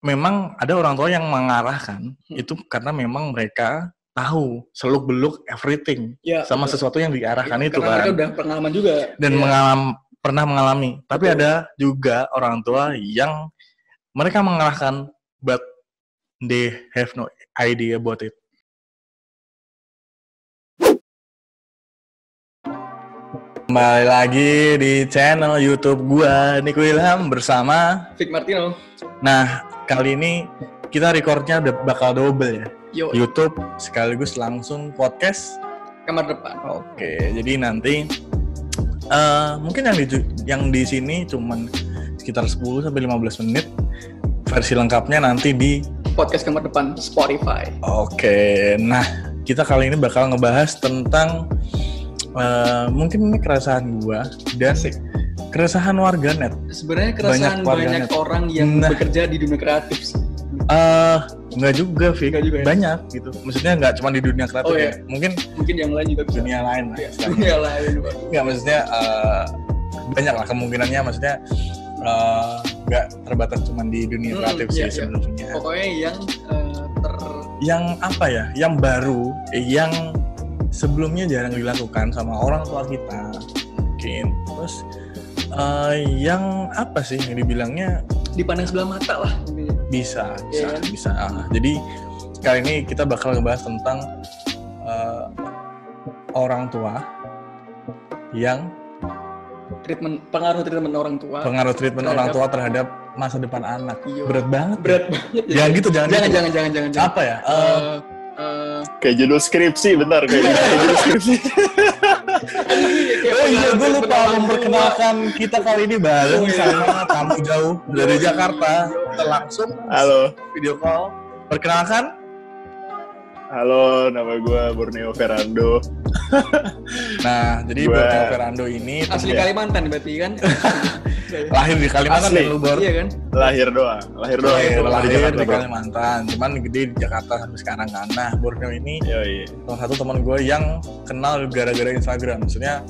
memang ada orang tua yang mengarahkan itu karena memang mereka tahu seluk-beluk everything sama betul. Sesuatu yang diarahkan itu karena kan. Mereka udah pengalaman juga dan pernah mengalami. Tapi ada juga orang tua yang mereka mengarahkan but they have no idea about it. Kembali lagi di channel YouTube gua, Nico Ilham bersama Vic Martino. Nah, kali ini kita recordnya udah bakal double ya. YouTube sekaligus langsung podcast kamar depan. Oke, jadi nanti mungkin yang di sini cuman sekitar 10 sampai 15 menit. Versi lengkapnya nanti di podcast kamar depan Spotify. Oke, nah kita kali ini bakal ngebahas tentang mungkin ini keresahan gua dan keresahan warganet. Sebenarnya keresahan banyak orang yang bekerja di dunia kreatif. Enggak juga, Vic. Banyak gitu. Maksudnya enggak cuma di dunia kreatif ya. Mungkin yang lain juga bisa. Dunia lain lah. Dunia lain. Enggak, maksudnya banyak lah kemungkinannya, maksudnya enggak terbatas cuma di dunia kreatif sih sebenarnya. Pokoknya yang apa ya? Yang baru, yang sebelumnya jarang dilakukan sama orang tua kita. Mungkin. Terus yang apa sih yang dibilangnya dipandang sebelah mata lah. Bisa. Jadi kali ini kita bakal ngebahas tentang orang tua yang pengaruh treatment orang tua. Pengaruh treatment orang tua terhadap masa depan anak. Berat banget. Jangan gitu. Jangan. Apa ya? Kayak judul skripsi, bentar kayak judul skripsi. Oh iya, gue lupa memperkenalkan kita kali ini bareng sama tamu jauh dari Jakarta. Kita langsung video call. Perkenalkan. Halo, nama gue Borneo Ferrando. Nah, jadi Borneo Ferrando ini asli Kalimantan berarti kan? Lahir di Kalimantan ya lu, Bor? Iya kan? Lahir di Kalimantan, cuman gede di Jakarta sampai sekarang kan. Nah, Borneo ini salah satu teman gue yang kenal gara-gara Instagram. Maksudnya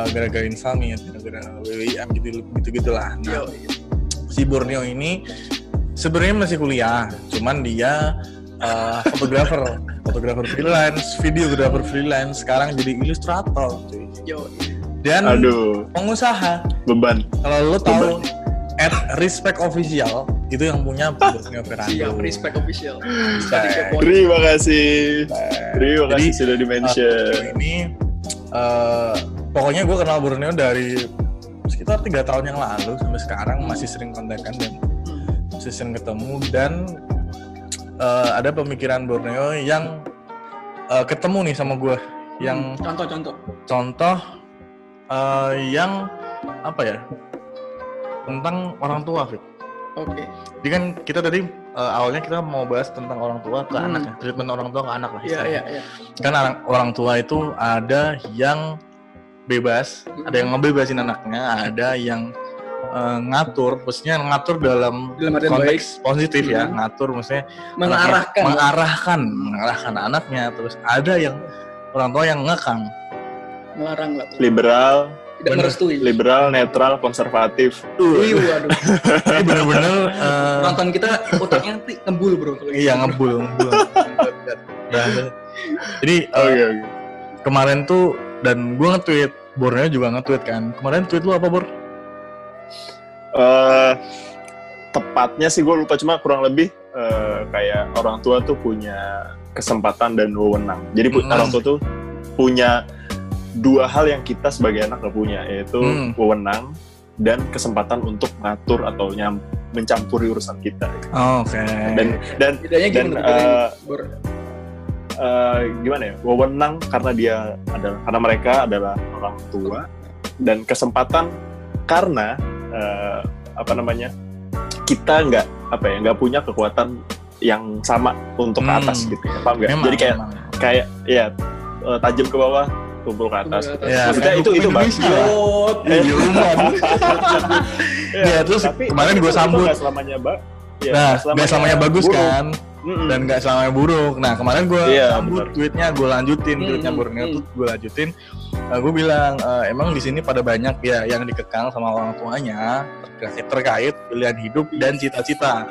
gara-gara Instagram, gara-gara WWIM gitu-gitulah. Nah, si Borneo ini sebenarnya masih kuliah, cuman dia fotografer freelance, videografer freelance, sekarang jadi ilustrator, cuy. Dan pengusaha. Beban. Kalau lo tahu @respect official itu yang punya Borneo Ferrando. Siap, respect official. Terima kasih sudah di-mention. Ini pokoknya gue kenal Borneo dari sekitar 3 tahun yang lalu sampai sekarang masih sering kontekan dan masih sering ketemu, dan ada pemikiran Borneo yang ketemu nih sama gue, yang contoh yang apa ya, tentang orang tua, Fik. Oke. Jadi kan kita tadi awalnya kita mau bahas tentang orang tua ke anak ya, treatment orang tua ke anak lah. Iya. Kan orang tua itu ada yang bebas, ada yang ngebebasin anaknya, ada yang ngatur, maksudnya ngatur dalam konteks positif ya, ngatur maksudnya mengarahkan anaknya. Terus ada yang orang tua yang ngekang, melarang lah, liberal, tidak merestui, liberal, netral, konservatif. Waduh. Ini bener-bener nonton kita otaknya ngebul bro. Iya, ngebul. Jadi kemarin tuh, dan gue nge-tweet, Borneo juga nge-tweet kan. Kemarin tweet lu apa, Bor? Tepatnya sih gue lupa, cuma kurang lebih kayak orang tua tuh punya kesempatan dan wewenang. Jadi orang tua tuh punya 2 hal yang kita sebagai anak gak punya, yaitu wewenang dan kesempatan untuk ngatur atau mencampuri urusan kita. Oke. Dan gimana ya? Wewenang karena mereka adalah orang tua, dan kesempatan karena kita nggak punya kekuatan yang sama untuk ke atas gitu, paham nggak? Jadi kayak tajam ke bawah, tumpul ke atas. Maksudnya itu bagus. Ya, terus kemarin gue sambut. Nggak selamanya bagus kan, dan nggak selamanya buruk. Nah, kemarin gue sambut tweetnya, gue lanjutin tweetnya Borneo tuh, gue lanjutin. Gue bilang emang di sini pada banyak ya yang dikekang sama orang tuanya terkait pilihan hidup dan cita-cita.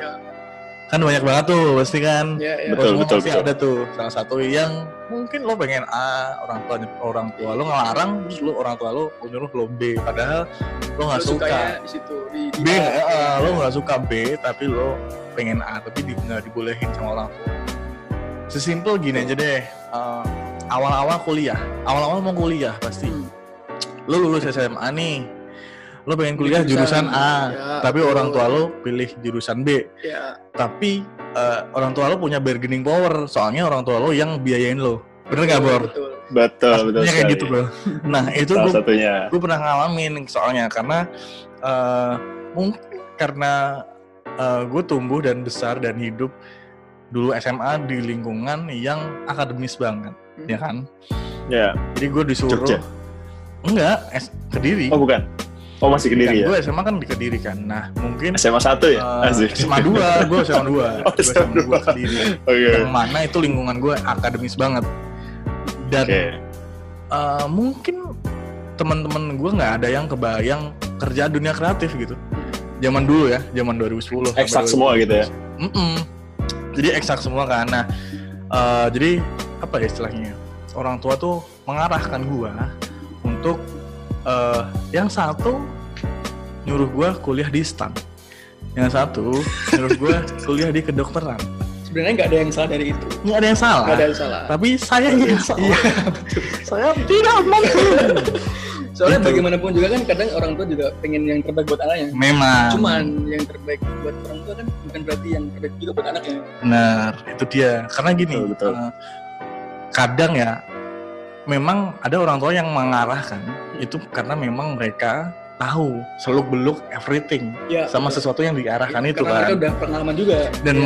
Kan banyak banget tuh pasti kan. Ya. Betul. Pasti ada tuh salah satu yang mungkin lo pengen A, orang tua lo ngelarang, terus orang tua lo nyuruh lo B, padahal lo nggak suka di situ B, lo nggak suka B tapi lo pengen A, tapi nggak dibolehin sama orang tua. Sesimpel gini aja deh, awal-awal mau kuliah pasti lo lulus SMA nih, lo pengen kuliah jurusan A, tapi orang tua lo pilih jurusan B. Tapi orang tua lo punya bargaining power, soalnya orang tua lo yang biayain lo. Bener nggak, Bor? Betul kayak gitu bro. Nah itu gue pernah ngalamin soalnya karena mungkin karena gue tumbuh dan besar dan hidup dulu SMA di lingkungan yang akademis banget, ya kan? Ya. Jadi gue disuruh Jogja. Enggak, Kediri. Oh bukan. Oh masih Kediri kan, ya? Gue SMA kan di Kediri kan. Nah mungkin SMA 1 ya? SMA 2, gue SMA 2. Oh, SMA 2 Kediri. Yang mana itu lingkungan gue akademis banget. Dan mungkin teman-teman gue nggak ada yang kebayang kerja dunia kreatif gitu. Zaman dulu ya, zaman 2010. Eksak semua gitu ya? Jadi eksak semua kan. Nah, jadi apa ya istilahnya? Orang tua tuh mengarahkan gue untuk yang satu nyuruh gue kuliah di STAN, yang satu nyuruh gue kuliah di kedokteran. Sebenarnya nggak ada yang salah dari itu. Nggak ada yang salah. Tapi saya yang salah. Iya, betul. Saya tidak mampu. Soalnya bagaimanapun juga kan kadang orang tua juga pengen yang terbaik buat anaknya. Memang. Cuman yang terbaik buat orang tua kan bukan berarti yang terbaik juga buat anaknya. Benar, itu dia. Karena gini, betul. Kadang ya, memang ada orang tua yang mengarahkan itu karena memang mereka tahu seluk-beluk everything sama sesuatu yang diarahkan itu karena kan. Mereka udah pengalaman juga. Dan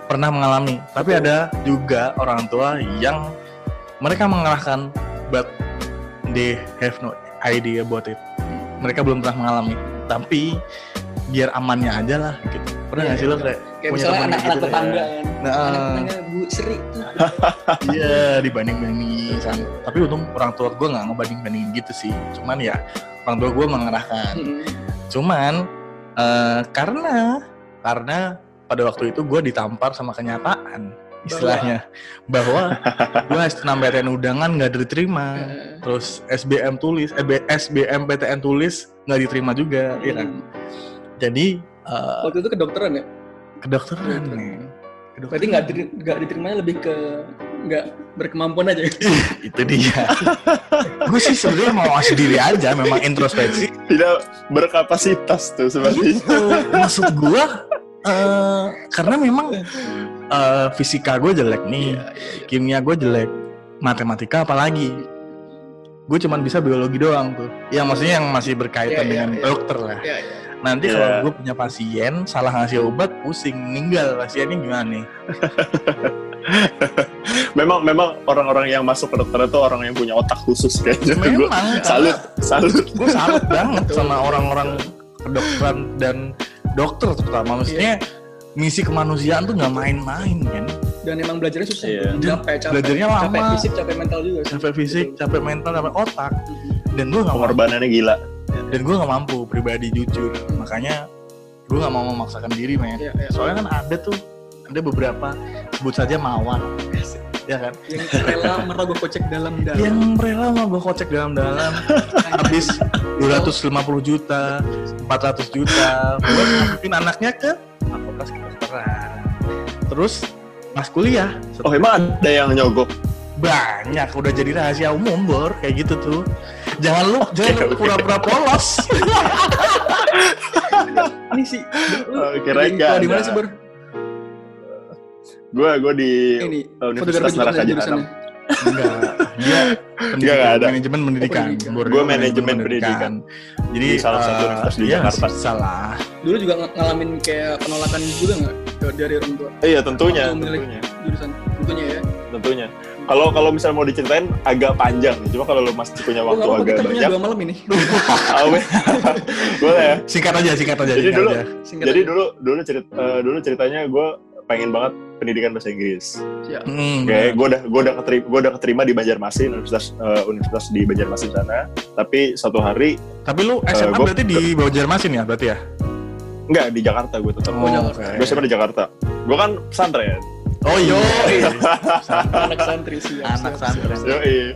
pernah mengalami. Tapi ada juga orang tua yang mereka mengarahkan, but they have no idea about it. Mereka belum pernah mengalami. Tapi biar amannya aja lah gitu. Pernah nggak sih lo kayak misalnya anak-anak gitu, tetangga kan? Anak tetangga Bu Sri tuh. Iya, dibanding-bandingin. Tapi untung orang tua gue nggak ngebanding-bandingin gitu sih. Cuman ya orang tua gue mengarahkan. Cuman karena pada waktu itu gue ditampar sama kenyataan istilahnya bahwa gue SNMPTN undangan nggak diterima, terus SBMPTN tulis nggak diterima juga, ya kan? Jadi waktu itu kedokteran ya? Kedokteran nih. Berarti nggak diterimanya lebih ke nggak berkemampuan aja. Itu dia. Gue sih sebenarnya mau sendiri aja, memang introspeksi. Tidak berkapasitas tuh seperti itu. Maksud gue karena memang fisika gue jelek nih, kimia gue jelek, matematika apalagi. Gue cuman bisa biologi doang tuh. Yang maksudnya yang masih berkaitan dengan dokter lah. Nanti kalau gue punya pasien salah ngasih obat, pusing, meninggal pasiennya gimana nih? memang orang-orang yang masuk ke dokter itu orang yang punya otak khusus kayaknya. Memang. Salut. Gue salut banget sama orang-orang kedokteran dan dokter terutama. Maksudnya misi kemanusiaan tuh nggak main-main kan? Dan emang belajarnya susah. Capek. Belajarnya lama. Capek fisik, capek mental juga. Capek fisik, capek mental, capek otak. Dan gue nggak. Pengorbanannya gila. Dan gue nggak mampu pribadi jujur, makanya gue nggak mau memaksakan diri men. Soalnya kan ada beberapa, sebut saja mawar, ya kan? Yang rela merogoh kocek dalam-dalam. Yang rela merogoh kocek dalam-dalam, habis 250 juta, 400 juta, buat masukin anaknya ke fakultas kedokteran. Terus pas kuliah. Oh emang ada yang nyogok? Banyak, udah jadi rahasia umum Bor, kayak gitu tuh. Jangan lu pura-pura polos. Ini sih. Kirain enggak. Di mana sih Bor? Gue di Universitas Neraka Jahanam. Enggak ada. Manajemen pendidikan. Gue manajemen pendidikan. Jadi salah satu universitas di Jakarta. Salah. Dulu juga ngalamin kayak penolakan juga nggak dari orang tua? Iya tentunya. Jurusan tentunya ya. Tentunya. Kalau misalnya mau diceritain agak panjang nih. Cuma kalau lo masih punya waktu agak banyak. Kita punya 2 malam ini. Boleh ya. Singkat aja. Jadi dulu ceritanya gue pengen banget pendidikan bahasa Inggris. Kayak gue udah keterima di Banjarmasin, universitas di Banjarmasin sana. Tapi suatu hari. Tapi lu SMA berarti di Banjarmasin ya berarti ya? Enggak, di Jakarta gue tetap. Gue SMA di Jakarta. Gue kan pesantren. Oh iya. Anak santri sih. Anak santri. Yoi.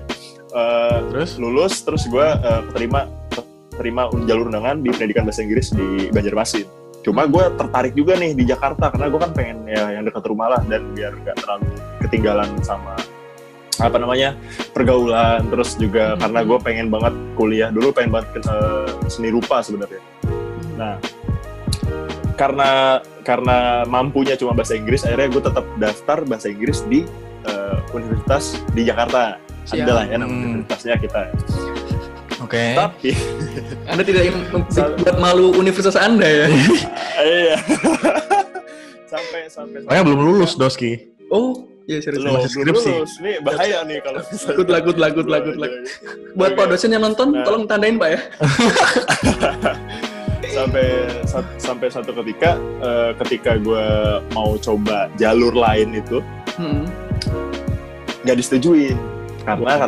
Terus Lulus, terus gue terima jalur undangan di pendidikan bahasa Inggris di Banjarmasin. Cuma gue tertarik juga nih di Jakarta karena gue kan pengen ya yang dekat rumah lah, dan biar gak terlalu ketinggalan sama pergaulan. Terus juga karena gue pengen banget kuliah dulu, pengen banget seni rupa sebenarnya. Nah, karena mampunya cuma bahasa Inggris, akhirnya gue tetap daftar bahasa Inggris di universitas di Jakarta. Ada lah ya universitasnya kita. Oke. Tapi Anda tidak ingin buat malu universitas Anda ya? iya. sampai Soalnya belum lulus Doski. Oh, iya serius. Masih skripsi. Lulus. Nih bahaya nih kalau misalnya. Good luck. Buat Pak dosen yang nonton, tolong tandain Pak ya. sampai satu ketika gue mau coba jalur lain itu nggak disetujuin karena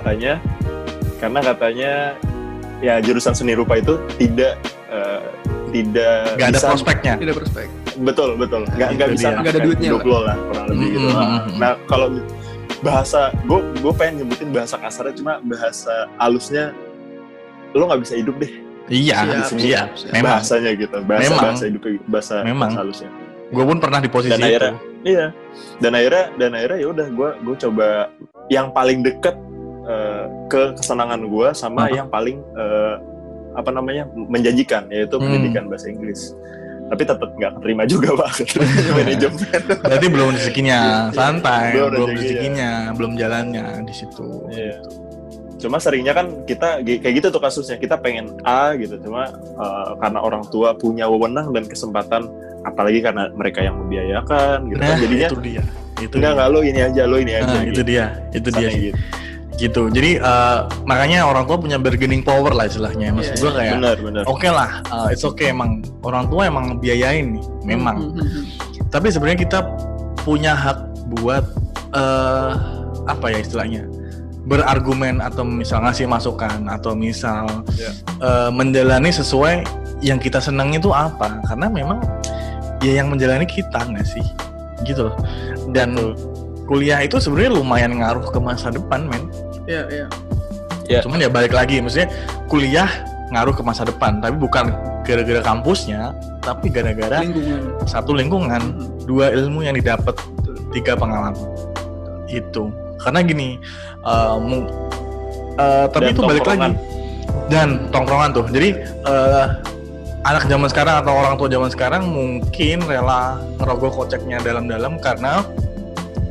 katanya ya jurusan seni rupa itu tidak nggak ada prospeknya. Tidak prospek. Betul nggak bisa, nggak ada duitnya hidup lo lah kurang lebih gitu. Nah kalau bahasa gue pengen nyebutin bahasa kasarnya, cuma bahasa halusnya lo nggak bisa hidup deh. Iya. Memang. Bahasanya gitu, bahasa hidup, bahasa halusnya. Gue pun pernah di posisi itu. Iya. Dan akhirnya ya udah gue coba yang paling deket ke kesenangan gue sama yang paling menjanjikan, yaitu pendidikan bahasa Inggris. Tapi tetap nggak keterima juga Pak, manajemen. Berarti belum rezekinya, santai. Belum rezekinya, belum jalannya di situ. Iya. Cuma seringnya kan kita kayak gitu tuh kasusnya, kita pengen A gitu, cuma karena orang tua punya wewenang dan kesempatan, apalagi karena mereka yang membiayakan gitu, jadinya itu dia. Enggak lo ini aja. Itu dia sih. Gitu. Jadi makanya orang tua punya bargaining power lah istilahnya. Maksud gue kayak benar. Oke lah, it's okay, emang orang tua emang biayain nih, memang. Tapi sebenarnya kita punya hak buat istilahnya berargumen, atau misal ngasih masukan, atau misal menjalani sesuai yang kita senang itu apa, karena memang ya yang menjalani kita nggak sih, gitu loh. Dan kuliah itu sebenarnya lumayan ngaruh ke masa depan, men. Iya. Cuman ya balik lagi, maksudnya kuliah ngaruh ke masa depan, tapi bukan gara-gara kampusnya, tapi gara-gara satu lingkungan, dua ilmu yang didapat, tiga pengalaman. Itu karena gini, tapi itu balik lagi, dan tongkrongan tuh. Jadi anak zaman sekarang atau orang tua zaman sekarang mungkin rela ngerogoh koceknya dalam-dalam karena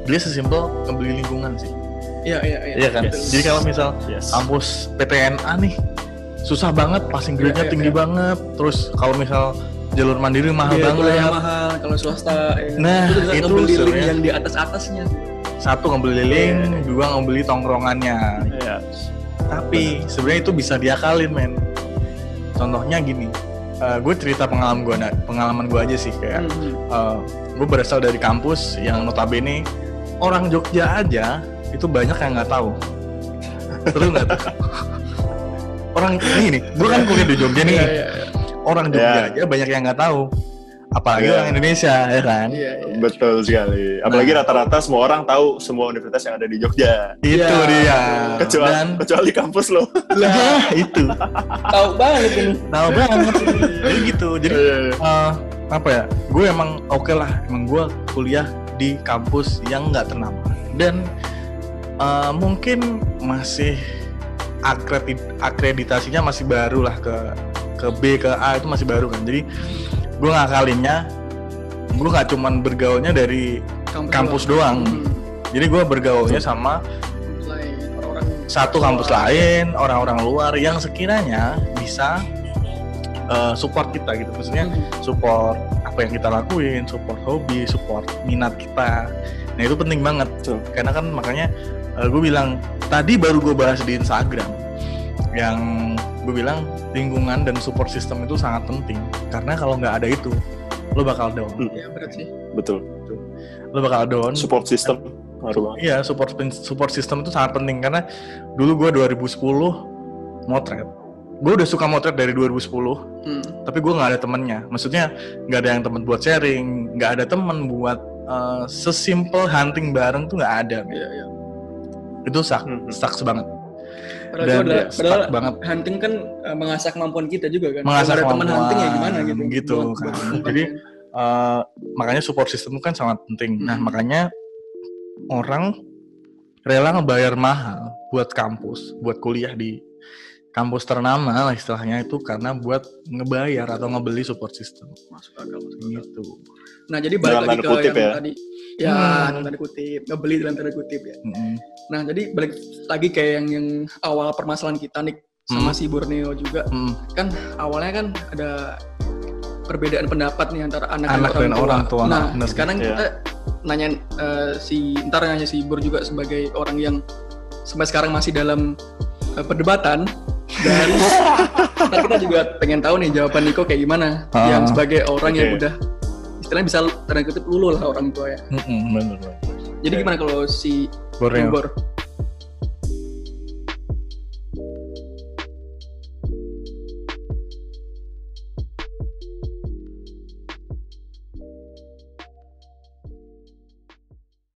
dia sesimpel ngebeli lingkungan sih. Iya kan. Jadi kalau misal kampus PTNA nih susah banget, passing grade-nya tinggi banget. Terus kalau misal jalur mandiri mahal banget. Kuliah mahal kalau swasta. Nah, itu sebenarnya yang di atasnya. Satu ngebeli link, dua ngebeli tongkrongannya. Iya. Tapi sebenarnya itu bisa diakalin, men. Contohnya gini, gue cerita pengalaman gue aja sih, kayak gue berasal dari kampus yang notabene orang Jogja aja itu banyak yang nggak tahu. Terus nggak tahu. Orang ini, gue kan kuliah di Jogja nih. Orang Jogja aja banyak yang nggak tahu. Apalagi orang Indonesia, ya kan? Betul sekali. Apalagi rata-rata semua orang tahu semua universitas yang ada di Jogja. Itu dia. Kecuali kampus lo. Lah, itu. Tahu banget ini. Tahu banget. Jadi gitu. Jadi gue emang oke lah. Emang gue kuliah di kampus yang nggak ternama. Dan mungkin masih akreditasinya masih baru lah, ke B, ke A itu masih baru kan. Jadi gue ngakalinnya, gue nggak cuman bergaulnya dari kampus doang. Jadi gue bergaulnya sama satu kampus lain, orang-orang luar yang sekiranya bisa support kita gitu. Maksudnya support apa yang kita lakuin, support hobi, support minat kita. Nah itu penting banget tuh, karena kan makanya gue bilang tadi baru gue bahas di Instagram yang gue bilang lingkungan dan support system itu sangat penting, karena kalau nggak ada itu lo bakal down. Ya berat sih. Betul. Lo bakal down. Support system ngaruh banget. Iya, support system itu sangat penting, karena dulu gue 2010 motret gue udah suka motret dari 2010, tapi gue nggak ada temennya. Maksudnya nggak ada yang temen buat sharing, nggak ada temen buat sesimpel hunting bareng tuh nggak ada. Iya. Itu sucks banget. Padahal banget. Hunting kan mengasah kemampuan kita juga kan. Mengasah kalau ada teman hunting ya gimana gitu kan. Jadi makanya support system kan sangat penting. Nah makanya orang rela ngebayar mahal buat kampus, buat kuliah di kampus ternama lah istilahnya itu karena buat ngebayar atau ngebeli support system. Masuk akal. Gitu. Nah jadi balik lagi ke yang ya? tadi. Ya, tanda kutip, ngebeli dalam tanda kutip ya. Nah jadi balik lagi kayak yang awal permasalahan kita nih sama si Borneo juga. Kan awalnya kan ada perbedaan pendapat nih antara anak dan orang tua. Nah sekarang kita nanya si Bor juga sebagai orang yang sampai sekarang masih dalam perdebatan. Dan ntar kita juga pengen tahu nih jawaban Niko kayak gimana. Yang sebagai orang yang udah istilahnya bisa tanda kutip luluh lah orang tua ya. Bener. Jadi gimana kalau si Borneo? Bor